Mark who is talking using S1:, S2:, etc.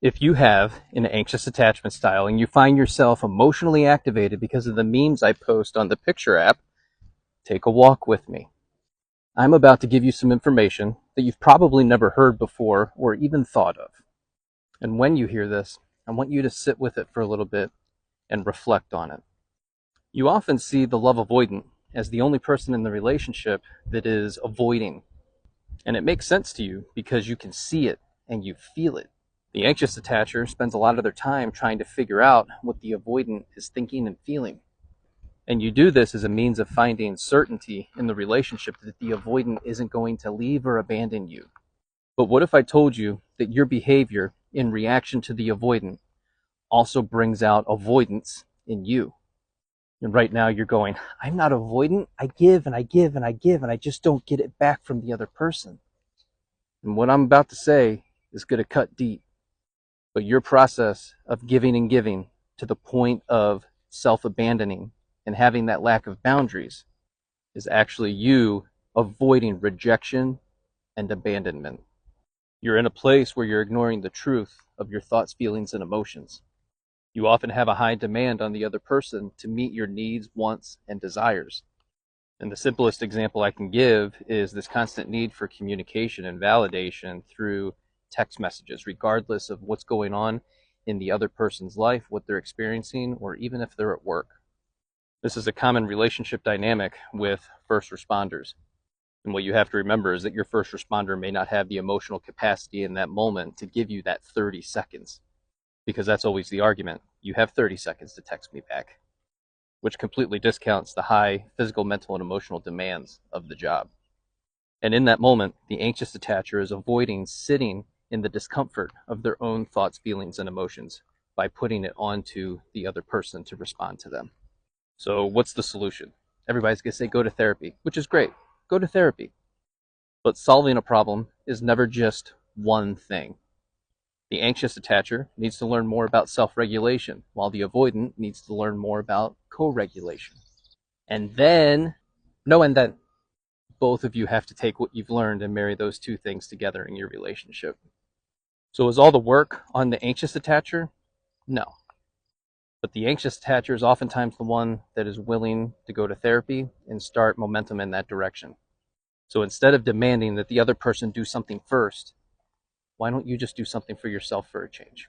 S1: If you have an anxious attachment style and you find yourself emotionally activated because of the memes I post on the picture app, take a walk with me. I'm about to give you some information that you've probably never heard before or even thought of. And when you hear this, I want you to sit with it for a little bit and reflect on it. You often see the love avoidant as the only person in the relationship that is avoiding. And it makes sense to you because you can see it and you feel it. The anxious attacher spends a lot of their time trying to figure out what the avoidant is thinking and feeling. And you do this as a means of finding certainty in the relationship that the avoidant isn't going to leave or abandon you. But what if I told you that your behavior in reaction to the avoidant also brings out avoidance in you? And right now you're going, I'm not avoidant. I give and I give and I give, and I just don't get it back from the other person. And what I'm about to say is going to cut deep. But your process of giving and giving to the point of self-abandoning and having that lack of boundaries is actually you avoiding rejection and abandonment. You're in a place where you're ignoring the truth of your thoughts, feelings, and emotions. You often have a high demand on the other person to meet your needs, wants, and desires. And the simplest example I can give is this constant need for communication and validation through text messages, regardless of what's going on in the other person's life, what they're experiencing, or even if they're at work. This is a common relationship dynamic with first responders. And what you have to remember is that your first responder may not have the emotional capacity in that moment to give you that 30 seconds, because that's always the argument. You have 30 seconds to text me back, which completely discounts the high physical, mental, and emotional demands of the job. And in that moment, the anxious attacher is avoiding sitting in the discomfort of their own thoughts, feelings, and emotions by putting it onto the other person to respond to them. So what's the solution? Everybody's going to say go to therapy, which is great. Go to therapy. But solving a problem is never just one thing. The anxious attacher needs to learn more about self-regulation, while the avoidant needs to learn more about co-regulation. And then, both of you have to take what you've learned and marry those two things together in your relationship. So is all the work on the anxious attacher? No. But the anxious attacher is oftentimes the one that is willing to go to therapy and start momentum in that direction. So instead of demanding that the other person do something first, why don't you just do something for yourself for a change?